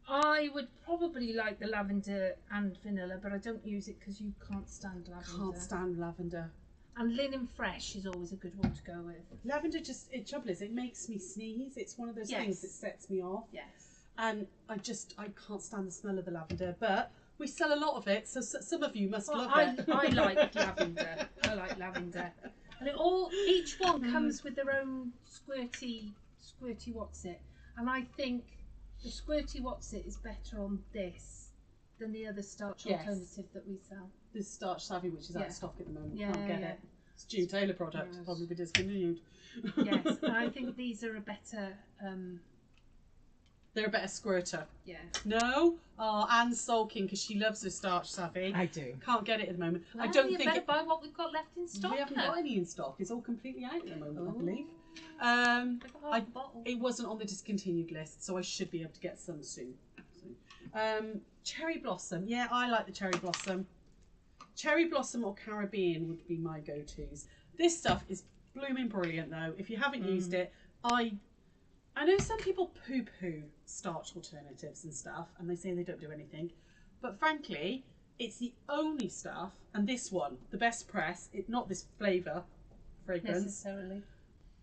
I would probably like the lavender and vanilla, but I don't use it because you can't stand lavender. Can't stand lavender. And linen fresh is always a good one to go with. Lavender just, trouble is, it makes me sneeze. It's one of those things that Yes. sets me off. Yes. And I can't stand the smell of the lavender, but we sell a lot of it, so some of you must love it. I like lavender. I like lavender. And each one comes with their own squirty what's it. And I think the squirty what's it is better on this than the other starch Yes. alternative that we sell. This Starch Savvy, which is out Yeah. of stock at the moment, Yeah, can't get yeah. it. It's a June Taylor product, Yes. probably be discontinued. Yes, and I think these are a better. They're a better squirter. Yeah. No? Oh, Anne's sulking because she loves her Starch Savvy. I do. Can't get it at the moment. I Well, don't you think better buy what we've got left in stock. we haven't now. got any in stock. It's all completely out at the moment, I Oh. believe. We've got half a bottle. It wasn't on the discontinued list, so I should be able to get some soon. Cherry Blossom. Yeah, I like the Cherry Blossom. Cherry Blossom or Caribbean would be my go-tos. This stuff is blooming brilliant, though. If you haven't used it, I know some people poo-poo starch alternatives and stuff, and they say they don't do anything. But frankly, it's the only stuff, and this one, the Best Press, not this fragrance necessarily.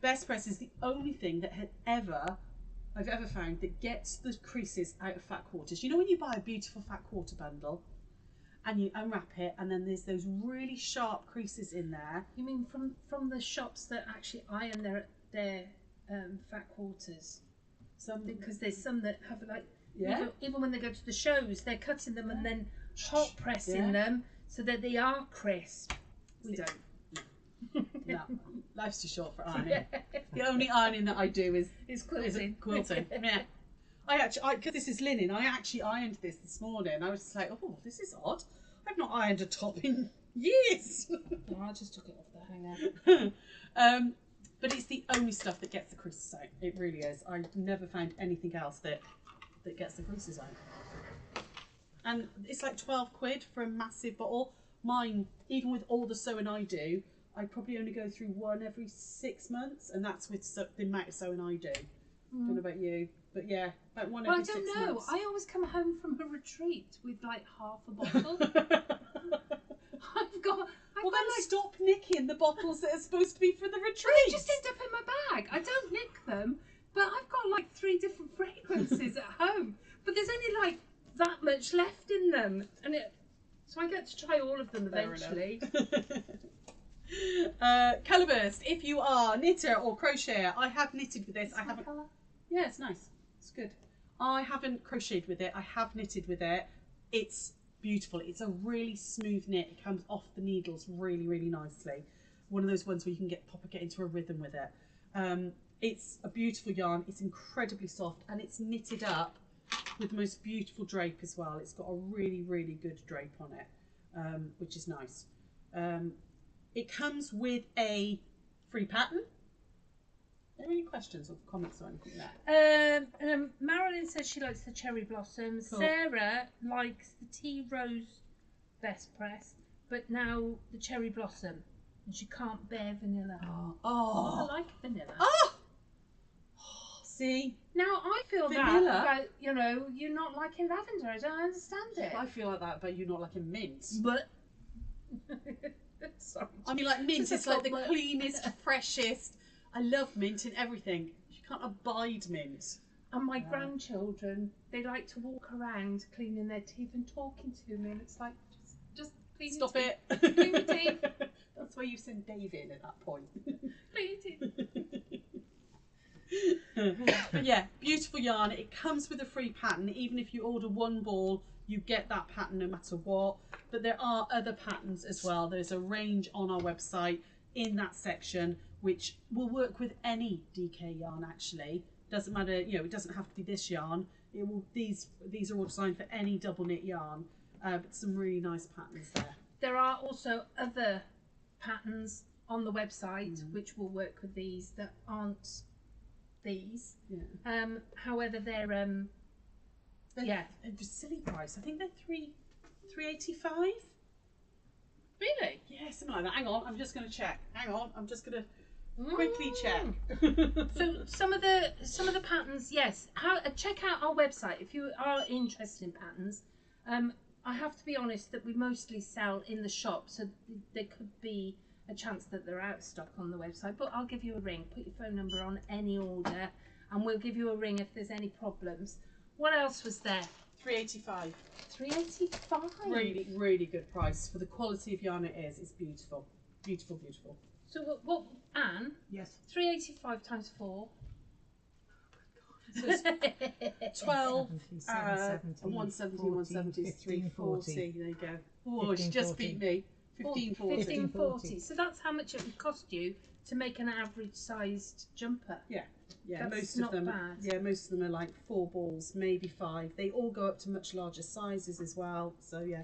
Best Press is the only thing that I've ever found that gets the creases out of fat quarters. You know when you buy a beautiful fat quarter bundle and you unwrap it and then there's those really sharp creases in there? You mean from the shops that actually iron their fat quarters? Because there's some that have like, even when they go to the shows, they're cutting them and then hot pressing them so that they are crisp. We don't. No, life's too short for ironing. The only ironing that I do is quilting. Yeah. Because this is linen, I actually ironed this morning. I was just like, oh, this is odd. I've not ironed a top in years. Oh, I just took it off the hanger. But it's the only stuff that gets the creases out. It really is. I've never found anything else that gets the creases out. And it's like 12 quid for a massive bottle. Mine, even with all the sewing I do, I probably only go through one every 6 months, and that's with the amount of sewing I do. I don't know about you, but yeah, about one every 6 months. I don't know. I always come home from a retreat with like half a bottle. Well, then stop nicking the bottles that are supposed to be for the retreat. Well, they just end up in my bag. I don't nick them, but I've got like 3 different fragrances at home. But there's only like that much left in them, and so I get to try all of them eventually. Colourburst, if you are knitter or crocheter, I have knitted with this. I haven't. Colour? Yeah, it's nice. It's good. I haven't crocheted with it. I have knitted with it. It's beautiful. It's a really smooth knit. It comes off the needles really, really nicely. One of those ones where you can get into a rhythm with it. It's a beautiful yarn. It's incredibly soft, and it's knitted up with the most beautiful drape as well. It's got a really, really good drape on it, which is nice. It comes with a free pattern. Are there any questions or comments or anything there? Marilyn says she likes the cherry blossom. Cool. Sarah likes the tea rose Best Press, but now the cherry blossom, and she can't bear vanilla. Oh, I like vanilla. Oh, see. Now I feel Vanilla? that about you not liking lavender. I don't understand it. I feel like that about you not liking mint. But sorry. I mean, like mint is like the cleanest, freshest. I love mint and everything. You can't abide mint. And my grandchildren, they like to walk around cleaning their teeth and talking to me, and it's like, just clean Stop your it. teeth. Clean your teeth. That's where you send Dave in at that point. Clean your teeth. But yeah, beautiful yarn. It comes with a free pattern. Even if you order one ball, you get that pattern no matter what. But there are other patterns as well. There's a range on our website in that section which will work with any DK yarn. Actually, doesn't matter. It doesn't have to be this yarn. It will. These are all designed for any double knit yarn. But some really nice patterns there. There are also other patterns on the website which will work with these that aren't these. Yeah. However, they're a silly price. I think they're $3.85. Really? Yeah, something like that. Hang on, I'm just going to check. Hang on, I'm just going to quickly check. So some of the patterns, yes. Check out our website if you are interested in patterns. I have to be honest that we mostly sell in the shop, so there could be a chance that they're out of stock on the website. But I'll give you a ring. Put your phone number on any order, and we'll give you a ring if there's any problems. What else was there? $3.85. $3.85. Really, really good price for the quality of yarn it is. It's beautiful, beautiful, beautiful. So what, Anne? Yes. $3.85 times 4. So it's 12 and 170, 170 is 340. There you go. Oh, she just beat me. 1540. $15.40. So that's how much it would cost you to make an average sized jumper. Yeah. Yeah, That's most not of them. bad. Yeah, most of them are like 4 balls, maybe 5. They all go up to much larger sizes as well. So yeah,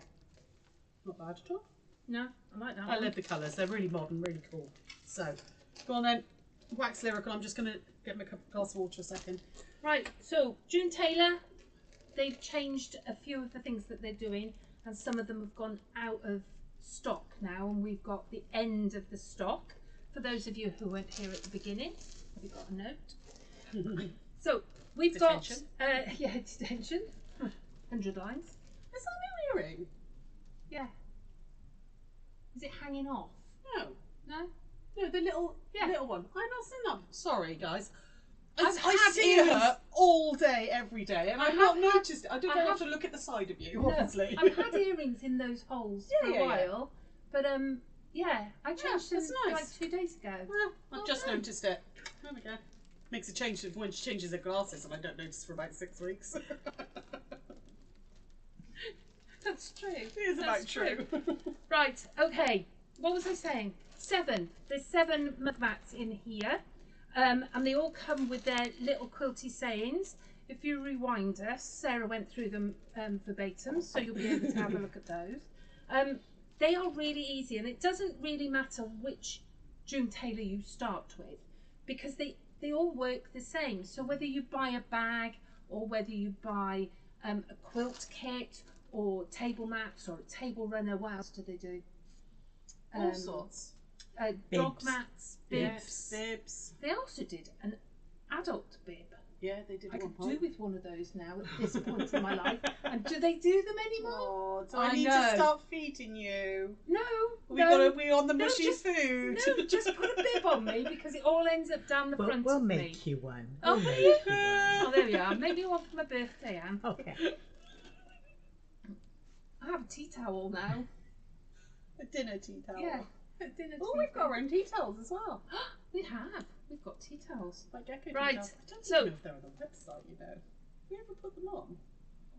not bad at all. No, I like that. I love the colours. They're really modern, really cool. So, go on then. Wax lyrical. I'm just going to get my glass of water a second. Right. So June Taylor, they've changed a few of the things that they're doing, and some of them have gone out of stock now, and we've got the end of the stock. For those of you who weren't here at the beginning, have you got a note? So we've Detention. got detention. 100 lines. Is that a new earring? Yeah. Is it hanging off? No. No? No, the little Yeah. little one. I've not seen that. Sorry, guys. I've I had see earrings. her all day, every day, and I I've have not had- noticed it. I don't I have have- to look at the side of you, No, obviously. I've had earrings in those holes for a Yeah. while, but yeah, I changed them that's nice. like 2 days ago. Well, I've just Okay. noticed it. There we go. Makes a change when she changes her glasses, and I don't notice for about 6 weeks. That's true. It is about That's true. Right, okay. What was I saying? 7. There's 7 mug mats in here. And they all come with their little quilty sayings. If you rewind us, Sarah went through them verbatim, so you'll be able to have a look at those. They are really easy, and it doesn't really matter which June Taylor you start with, because they all work the same. So whether you buy a bag, or whether you buy a quilt kit, or table mats, or a table runner, what else do they do? All sorts. Dog Bibs. mats, Yes, bibs. bibs. They also did an adult bib. Yeah, they did I at one could do point. with one of those now at this point in my life. And do they do them anymore? Oh, do I I need know. to start feeding you? No. We on the No, mushy just- food. No, just put a bib on me because it all ends up down the front We'll of me. make you one. Oh, We'll will make you? you one. Oh, there we are. Maybe one for my birthday, Anne. Okay. I have a tea towel now. A dinner tea towel. Yeah. A dinner Oh, tea we've got towel. our own tea towels as well. We have. We've got tea towels. Like Gecko tea Right, towels. I don't so- know if they're on the website, you know. We ever put them on?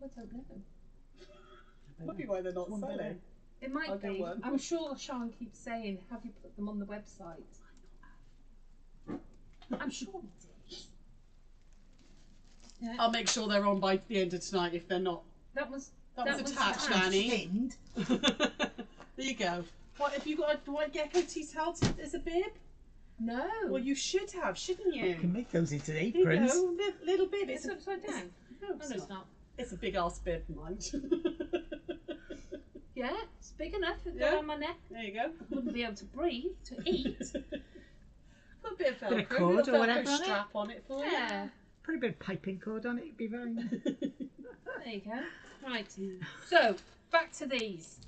I don't know. Might be why they're not One by selling. one. It might I'll get be. one. I'm sure Sean keeps saying, have you put them on the website? I'm sure we did. Yeah. I'll make sure they're on by the end of tonight if they're not. That was That was attached, attached. Annie. Pinned. There you go. What, have you got a white Gecko tea towel as a bib? No. Well, you should have, shouldn't you? You can make those into There you aprons. go, little bib. It's upside down. No, No, it's it's not. not. It's a big ass bib, mind. Yeah, it's big enough to Yeah. go on my neck. There you go. Wouldn't be able to breathe, to eat. Put a bit of Velcro, Bit of cord little or whatever Velcro on it. strap on it for Yeah. Put a bit of piping cord on it, it'd be fine. There you go. Right. So, back to these.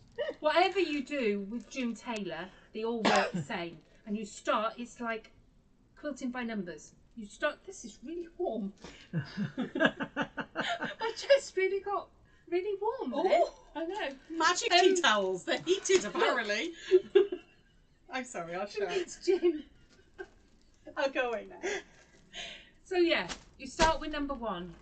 Whatever you do with June Taylor, they all work the same. And you start, it's like quilting by numbers. You start, this is really warm. I just really got really warm there. Oh. I know. Magic tea towels. They're heated, apparently. I'm sorry, I'll show. It's June. I'll go away now. So yeah, you start with number 1.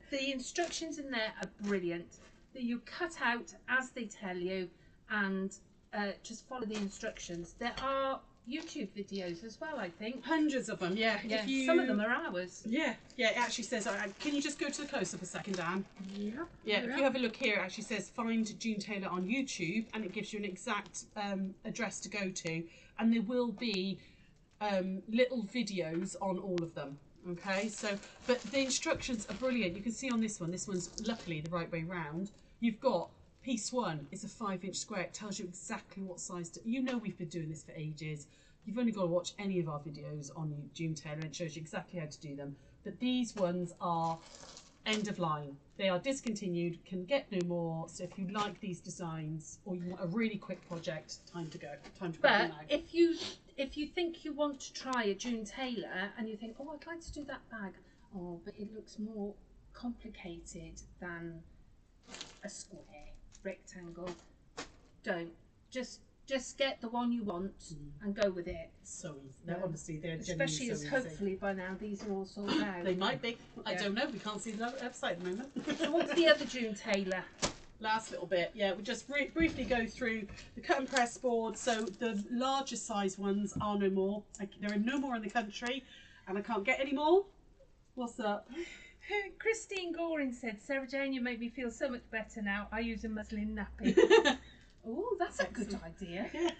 The instructions in there are brilliant. That you cut out as they tell you, and just follow the instructions. There are YouTube videos as well, I think. Hundreds of them, yeah. Yeah, If you... some of them are ours. Yeah, it actually says, can you just go to the close-up a second, Anne? Yeah. Yeah, if you have a look here, it actually says find June Taylor on YouTube, and it gives you an exact address to go to, and there will be little videos on all of them. Okay, so, but the instructions are brilliant. You can see on this one's luckily the right way round. You've got piece 1 is a 5-inch square. It tells you exactly what size to, you know, we've been doing this for ages. You've only got to watch any of our videos on June Taylor, and it shows you exactly how to do them. But these ones are end of line. They are discontinued, can get no more. So if you like these designs, or you want a really quick project, time to go. Time to grab But them now. if you think you want to try a June Taylor and you think, oh, I'd like to do that bag, oh, but it looks more complicated than a square rectangle, don't. Just get the one you want and go with it. So easy. No, Yeah. honestly, they're genuinely Especially so as easy. hopefully by now these are all sold out. They might be. I Yeah. don't know. We can't see the website at the moment. So what's the other June Taylor? Last little bit, yeah, we'll just briefly go through the cut and press board. So the larger size ones are no more. There are no more in the country, and I can't get any more. What's up? Christine Goring said, Sarah Jane, you make me feel so much better now. I use a muslin nappy. Oh, that's a good idea. Yeah.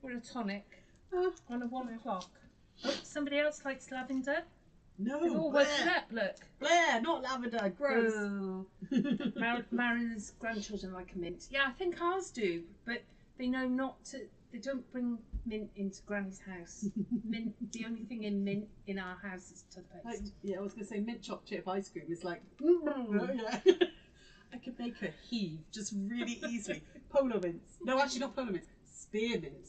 Or a tonic Oh, on a 1 o'clock. Oh, somebody else likes lavender. They've no, all woken Blair. up, look. Blair, not lavender. Gross. Oh. Marin's grandchildren like a mint. Yeah, I think ours do, but they know not to. They don't bring mint into Granny's house. Mint. The only thing in mint in our house is Like, toothpaste. yeah, I was going to say mint chocolate chip ice cream is like, Mm. oh, yeah. I could make her heave just really easily. Polo mints. No, actually not polo mints. Spearmint.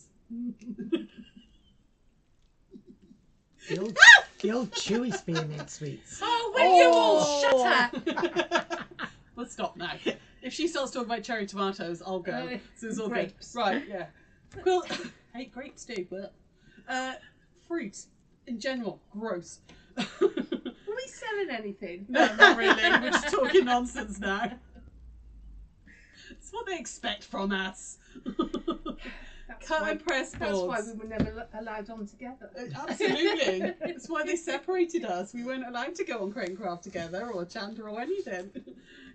The old chewy spearmint sweets. Oh, will you all shut up? We'll stop now. If she starts talking about cherry tomatoes, I'll go. So it's all grapes. good. Right, yeah. Well, hate grapes too, but fruit in general, gross. Are we selling anything? No, not really. We're just talking nonsense now. It's what they expect from us. Cut and press boards. That's why we were never allowed on together. Absolutely. That's why they separated us. We weren't allowed to go on Crate and Craft together or Chandler or anything.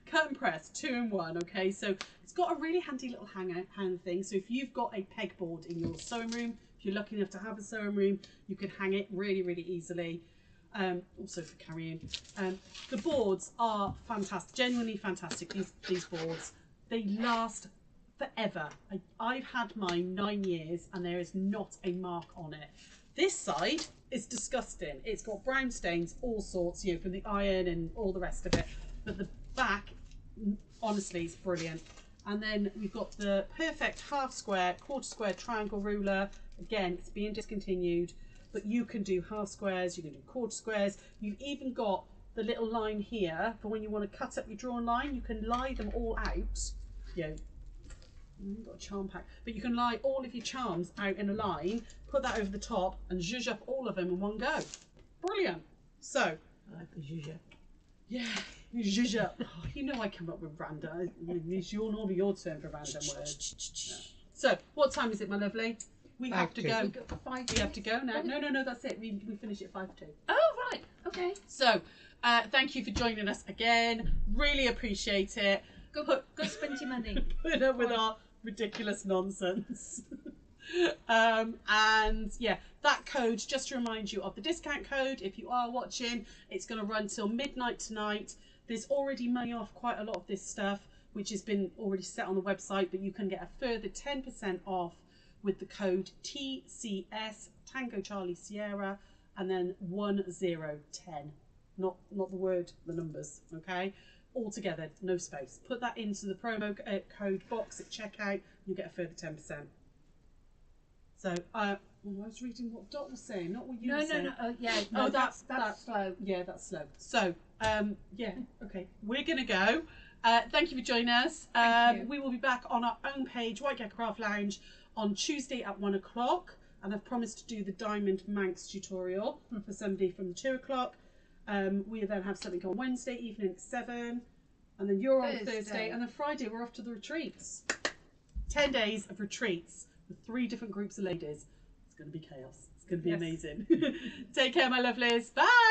Cut and press, 2-in-1, okay? So it's got a really handy little hang thing. So if you've got a pegboard in your sewing room, if you're lucky enough to have a sewing room, you can hang it really, really easily. Also for carrying. The boards are fantastic, genuinely fantastic, these boards. They last forever. I've had mine 9 years and there is not a mark on it. This side is disgusting. It's got brown stains, all sorts, you know, from the iron and all the rest of it. But the back, honestly, is brilliant. And then we've got the perfect half square, quarter square triangle ruler. Again, it's being discontinued, but you can do half squares, you can do quarter squares. You've even got the little line here for when you want to cut up your drawn line. You can lie them all out. You know, got a charm pack, but you can lie all of your charms out in a line, put that over the top, and zhuzh up all of them in one go. Brilliant. So, I like the zhuzh up. Yeah, zhuzh up. Oh, you know I come up with random. I mean, it's normally your turn for random words. Yeah. So, what time is it, my lovely? We have to go. We have to go now. No, that's it. We finish at 5 to 2. Oh, right. Okay. So, thank you for joining us again. Really appreciate it. Go spend your money. Put up with our ridiculous nonsense. And yeah, that code, just to remind you of the discount code, if you are watching, it's going to run till midnight tonight. There's already money off quite a lot of this stuff, which has been already set on the website, but you can get a further 10% off with the code TCS, Tango Charlie Sierra, and then 1010. Not the word, the numbers, okay? All together, no space. Put that into the promo code box at checkout, you'll get a further 10%. So, I was reading what Dot was saying, not what you were saying. No. Yeah. Oh, that's slow. Yeah, that's slow. So, yeah, okay, we're gonna go. Thank you for joining us. Thank you. We will be back on our own page, White Gecko Craft Lounge, on Tuesday at 1 o'clock, and I've promised to do the Diamond Manx tutorial for somebody from 2 o'clock. We then have something on Wednesday evening at 7, and then you're on Thursday, and then Friday we're off to the retreats. 10 days of retreats with 3 different groups of ladies. It's going to be chaos. It's going to be amazing. Take care, my lovelies. Bye.